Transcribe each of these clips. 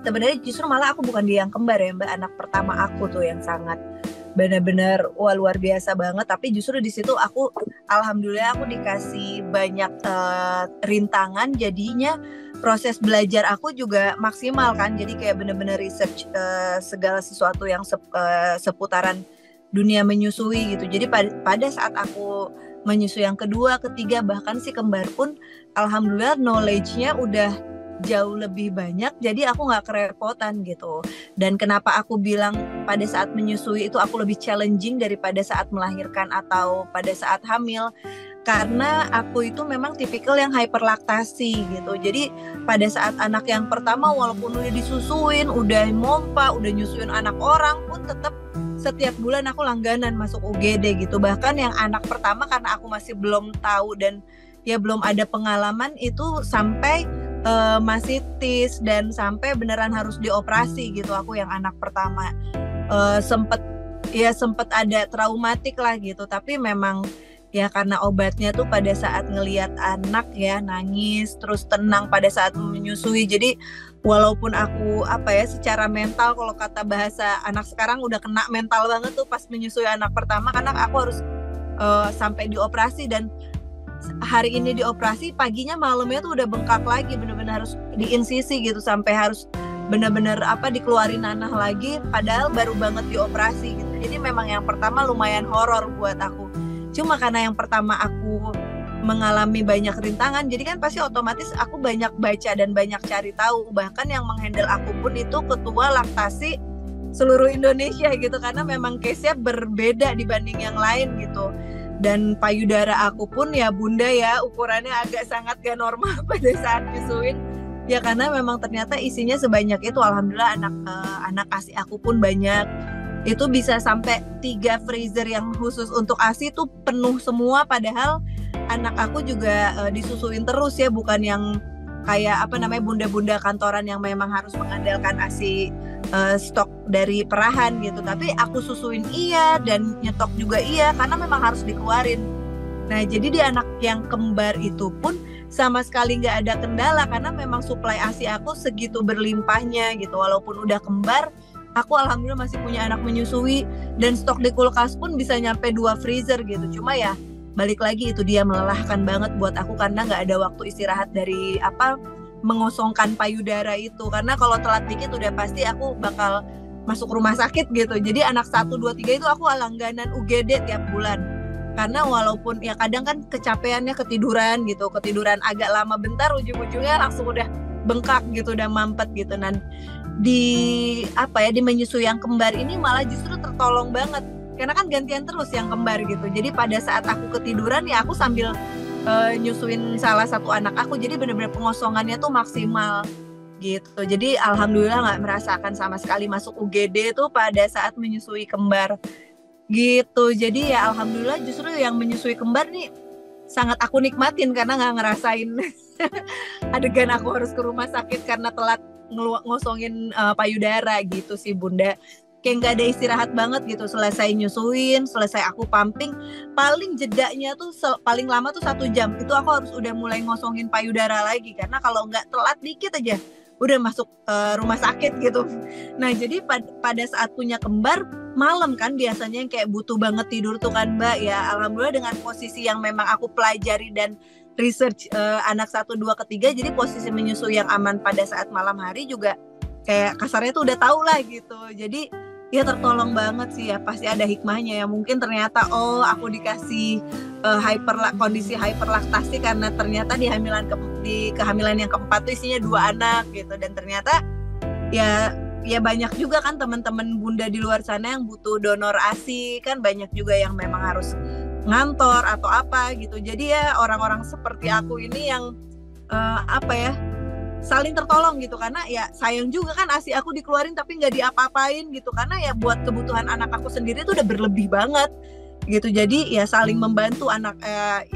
sebenarnya justru malah aku bukan dia yang kembar ya Mbak, anak pertama aku tuh yang sangat benar-benar wah luar biasa banget. Tapi justru di situ aku alhamdulillah aku dikasih banyak rintangan, jadinya proses belajar aku juga maksimal kan. Jadi kayak benar-benar research segala sesuatu yang seputaran dunia menyusui gitu. Jadi pada saat aku menyusui yang kedua, ketiga, bahkan si kembar pun alhamdulillah knowledge-nya udah jauh lebih banyak, jadi aku nggak kerepotan gitu. Dan kenapa aku bilang pada saat menyusui itu aku lebih challenging daripada saat melahirkan atau pada saat hamil, karena aku itu memang tipikal yang hyperlaktasi gitu. Jadi pada saat anak yang pertama walaupun udah disusuin, udah mompa, udah nyusuin anak orang pun tetap setiap bulan aku langganan masuk UGD gitu. Bahkan yang anak pertama karena aku masih belum tahu dan ya belum ada pengalaman itu sampai masih tis dan sampai beneran harus dioperasi gitu. Aku yang anak pertama sempet ada traumatik lah gitu, tapi memang ya karena obatnya tuh pada saat ngelihat anak ya nangis terus tenang pada saat menyusui. Jadi walaupun aku secara mental, kalau kata bahasa anak sekarang udah kena mental banget tuh pas menyusui anak pertama, karena aku harus sampai dioperasi dan hari ini dioperasi, paginya malamnya tuh udah bengkak lagi, bener-bener harus diinsisi gitu, sampai harus bener-bener dikeluarin nanah lagi, padahal baru banget dioperasi gitu. Jadi memang yang pertama lumayan horor buat aku. Cuma karena yang pertama aku mengalami banyak rintangan, jadi kan pasti otomatis aku banyak baca dan banyak cari tahu. Bahkan yang menghandle aku pun itu ketua laktasi seluruh Indonesia gitu, karena memang case-nya berbeda dibanding yang lain gitu. Dan payudara aku pun ya bunda ya ukurannya agak sangat gak normal pada saat nyusuin ya, karena memang ternyata isinya sebanyak itu. Alhamdulillah anak ASI aku pun banyak, itu bisa sampai 3 freezer yang khusus untuk ASI tuh penuh semua, padahal anak aku juga disusuin terus ya, bukan yang kayak bunda-bunda kantoran yang memang harus mengandalkan ASI stok dari perahan gitu. Tapi aku susuin iya dan nyetok juga iya, karena memang harus dikeluarin. Nah jadi di anak yang kembar itu pun sama sekali nggak ada kendala, karena memang suplai ASI aku segitu berlimpahnya gitu. Walaupun udah kembar, aku alhamdulillah masih punya anak menyusui, dan stok di kulkas pun bisa nyampe 2 freezer gitu. Cuma ya balik lagi itu dia melelahkan banget buat aku, karena nggak ada waktu istirahat dari mengosongkan payudara itu. Karena kalau telat dikit udah pasti aku bakal masuk rumah sakit gitu. Jadi anak 1, 2, 3 itu aku langganan UGD tiap bulan. Karena walaupun ya kadang kan kecapeannya ketiduran agak lama bentar, ujung-ujungnya langsung udah bengkak gitu, udah mampet gitu. Dan di menyusui yang kembar ini malah justru tertolong banget, karena kan gantian terus yang kembar gitu. Jadi pada saat aku ketiduran ya aku sambil nyusuin salah satu anak aku, jadi benar-benar pengosongannya tuh maksimal gitu. Jadi alhamdulillah nggak merasakan sama sekali masuk UGD tuh pada saat menyusui kembar gitu. Jadi ya alhamdulillah justru yang menyusui kembar nih sangat aku nikmatin, karena nggak ngerasain adegan aku harus ke rumah sakit karena telat ngosongin payudara gitu sih bunda. Kayak nggak ada istirahat banget gitu. Selesai nyusuin, selesai aku pumping, paling jedanya tuh paling lama tuh 1 jam. Itu aku harus udah mulai ngosongin payudara lagi, karena kalau nggak telat dikit aja udah masuk rumah sakit gitu. Nah jadi pada saat punya kembar malam kan biasanya yang kayak butuh banget tidur tuh kan Mbak ya. Alhamdulillah dengan posisi yang memang aku pelajari dan research anak 1, 2, ketiga, jadi posisi menyusui yang aman pada saat malam hari juga kayak kasarnya tuh udah tahu lah gitu. Jadi ya tertolong banget sih ya, pasti ada hikmahnya ya. Mungkin ternyata aku dikasih kondisi hyperlaktasi karena ternyata di kehamilan yang keempat tuh isinya 2 anak gitu. Dan ternyata ya banyak juga kan teman-teman bunda di luar sana yang butuh donor ASI, kan banyak juga yang memang harus ngantor atau apa gitu. Jadi ya orang-orang seperti aku ini yang saling tertolong gitu, karena ya sayang juga kan ASI aku dikeluarin tapi nggak diapa-apain gitu, karena ya buat kebutuhan anak aku sendiri tuh udah berlebih banget gitu. Jadi ya saling membantu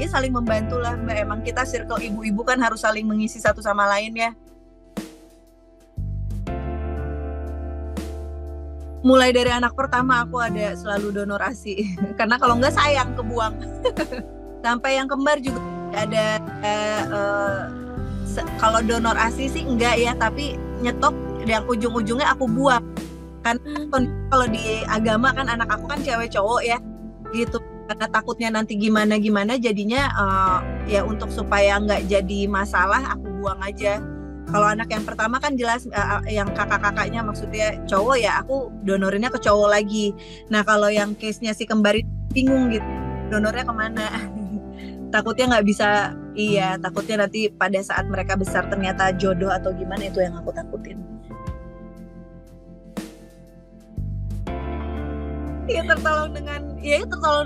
saling membantu lah Mbak. Emang kita circle ibu-ibu kan harus saling mengisi satu sama lain ya. Mulai dari anak pertama aku ada selalu donor ASI karena kalau nggak sayang kebuang. Sampai yang kembar juga ada kalau donor ASI sih enggak ya, tapi nyetok yang ujung-ujungnya aku buang. Karena kalau di agama kan anak aku kan cewek cowok ya gitu, karena takutnya nanti gimana jadinya ya untuk supaya nggak jadi masalah aku buang aja. Kalau anak yang pertama kan jelas yang kakak-kakaknya maksudnya cowok ya aku donorinnya ke cowok lagi. Nah kalau yang case-nya si kembar itu bingung gitu donornya kemana. Takutnya nggak bisa, iya takutnya nanti pada saat mereka besar ternyata jodoh atau gimana, itu yang aku takutin. Ya tertolong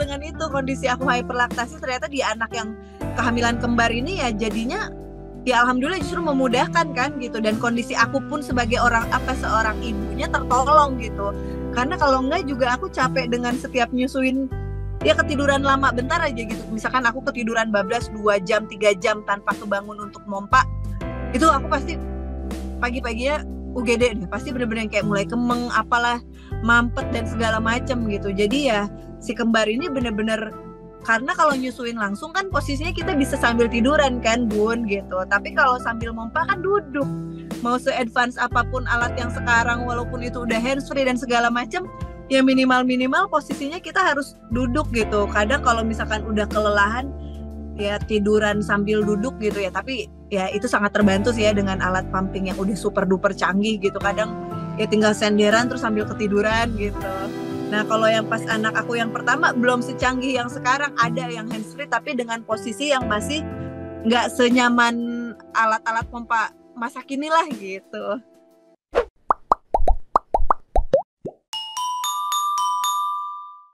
dengan itu kondisi aku hyperlaktasi ternyata di anak yang kehamilan kembar ini ya jadinya ya alhamdulillah justru memudahkan kan gitu, dan kondisi aku pun sebagai seorang ibunya tertolong gitu, karena kalau enggak juga aku capek dengan setiap nyusuin ya ketiduran lama bentar aja gitu, misalkan aku ketiduran bablas 2 jam 3 jam tanpa kebangun untuk mompa, itu aku pasti pagi-paginya UGD deh, pasti bener-bener kayak mulai kemeng apalah, mampet dan segala macem gitu. Jadi ya si kembar ini bener-bener, karena kalau nyusuin langsung kan posisinya kita bisa sambil tiduran kan Bun gitu, tapi kalau sambil mompa kan duduk, mau se-advance apapun alat yang sekarang walaupun itu udah handsfree dan segala macam ya minimal posisinya kita harus duduk gitu. Kadang kalau misalkan udah kelelahan ya tiduran sambil duduk gitu ya, tapi ya itu sangat terbantu sih ya dengan alat pumping yang udah super duper canggih gitu. Kadang ya tinggal senderan terus sambil ketiduran gitu. Nah kalau yang pas anak aku yang pertama belum secanggih yang sekarang, ada yang handsfree tapi dengan posisi yang masih nggak senyaman alat-alat pompa masa kini lah gitu.